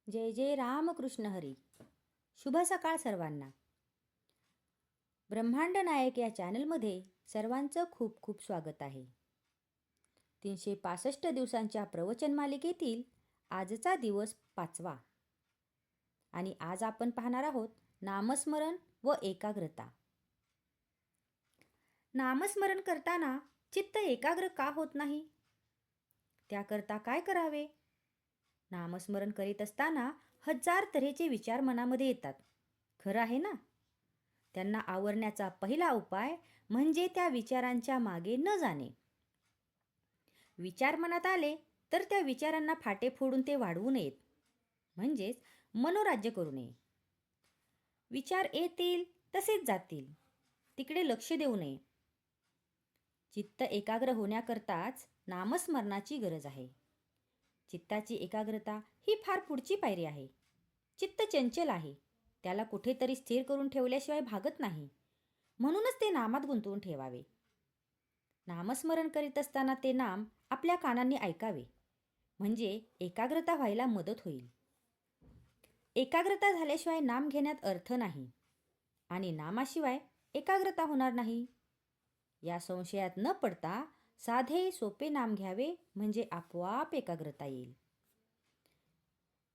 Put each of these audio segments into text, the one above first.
जय जय रामकृष्ण हरी. शुभ सकाळ सर्वांना. ब्रह्मांड नायक या चॅनलमध्ये सर्वांचं खूप खूप स्वागत आहे. 365 दिवसांच्या प्रवचन मालिकेतील आजचा दिवस 5वा. आणि आज आपण पाहणार आहोत नामस्मरण व एकाग्रता. नामस्मरण करताना चित्त एकाग्र का होत नाही? त्याकरता काय करावे? नामस्मरण करीत असताना हजार तऱ्हेचे विचार मनामध्ये येतात, खरं आहे ना? त्यांना आवरण्याचा पहिला उपाय म्हणजे त्या विचारांच्या मागे न जाणे. विचार मनात आले तर त्या विचारांना फाटे फोडून ते वाढवू नयेत, म्हणजेच मनोराज्य करू नये. विचार येतील तसेच जातील, तिकडे लक्ष देऊ नये. चित्त एकाग्र होण्याकरताच नामस्मरणाची गरज आहे. चित्ताची एकाग्रता ही फार पुढची पायरी आहे. चित्त चंचल आहे, त्याला कुठेतरी स्थिर करून ठेवल्याशिवाय भागत नाही. म्हणूनच ते नामात गुंतवून ठेवावे. नामस्मरण करीत असताना ते नाम आपल्या कानांनी ऐकावे, म्हणजे एकाग्रता व्हायला मदत होईल. एकाग्रता झाल्याशिवाय नाम घेण्यात अर्थ नाही आणि नामाशिवाय एकाग्रता होणार नाही. या संशयात न पडता साधे सोपे नाम घ्यावे, म्हणजे आपोआप एकाग्रता येईल.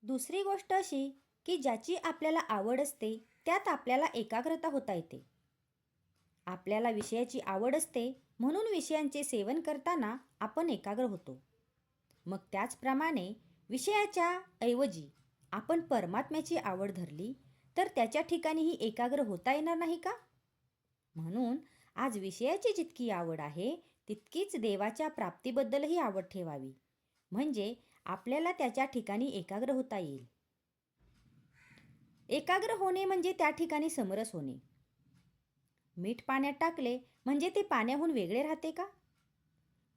दुसरी गोष्ट अशी की ज्याची आपल्याला आवड असते त्यात आपल्याला एकाग्रता होता येते. आपल्याला विषयाची आवड असते म्हणून विषयांचे सेवन करताना आपण एकाग्र होतो. मग त्याचप्रमाणे विषयाच्या ऐवजी आपण परमात्म्याची आवड धरली तर त्याच्या ठिकाणीही एकाग्र होता येणार नाही का? म्हणून आज विषयाची जितकी आवड आहे तितकीच देवाच्या प्राप्तीबद्दलही आवड ठेवावी, म्हणजे आपल्याला त्याच्या ठिकाणी एकाग्र होता येईल. एकाग्र होणे म्हणजे त्या ठिकाणी समरस होणे. मीठ पाण्यात टाकले म्हणजे ते पाण्याहून वेगळे राहते का?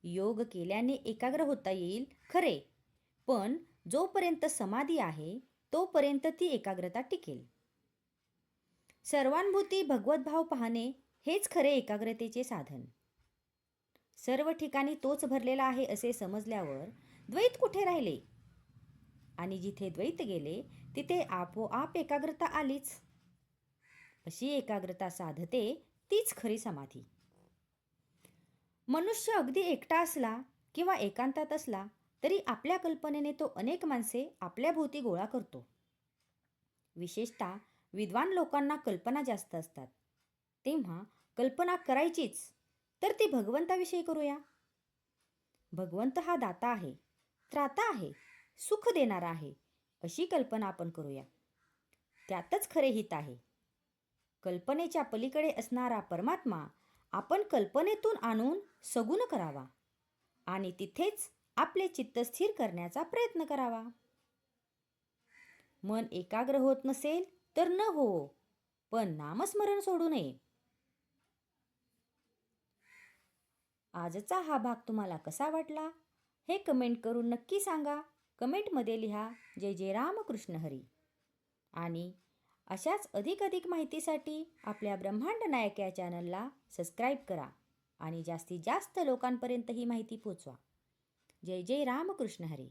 योग केल्याने एकाग्र होता येईल खरे, पण जोपर्यंत समाधी आहे तोपर्यंत ती एकाग्रता टिकेल. सर्वानुभूती भगवद्भाव पाहणे हेच खरे एकाग्रतेचे साधन. सर्व ठिकाणी तोच भरलेला आहे असे समजल्यावर द्वैत कुठे राहिले? आणि जिथे द्वैत गेले तिथे आपोआप एकाग्रता आलीच. अशी एकाग्रता साधते तीच खरी समाधी. मनुष्य अगदी एकटा असला किंवा एकांतात असला तरी आपल्या कल्पनेने तो अनेक माणसे आपल्या भोवती गोळा करतो. विशेषतः विद्वान लोकांना कल्पना जास्त असतात. तेव्हा कल्पना करायचीच तर ती भगवंताविषयी करूया. भगवंत हा दाता आहे, त्राता आहे, सुख देणारा आहे, अशी कल्पना आपण करूया. त्यातच खरे हित आहे. कल्पनेच्या पलीकडे असणारा परमात्मा आपण कल्पनेतून आणून सगुण करावा आणि तिथेच आपले चित्त स्थिर करण्याचा प्रयत्न करावा. मन एकाग्र होत नसेल तर न हो, पण नामस्मरण सोडू नये. आजचा हा भाग तुम्हाला कसा वाटला हे कमेंट करून नक्की सांगा. कमेंटमध्ये लिहा जय जय रामकृष्ण हरी. आणि अशाच अधिक माहितीसाठी आपल्या ब्रह्मांड नायक या चॅनलला सबस्क्राईब करा आणि जास्तीत जास्त लोकांपर्यंत ही माहिती पोचवा. जय जय रामकृष्ण हरी.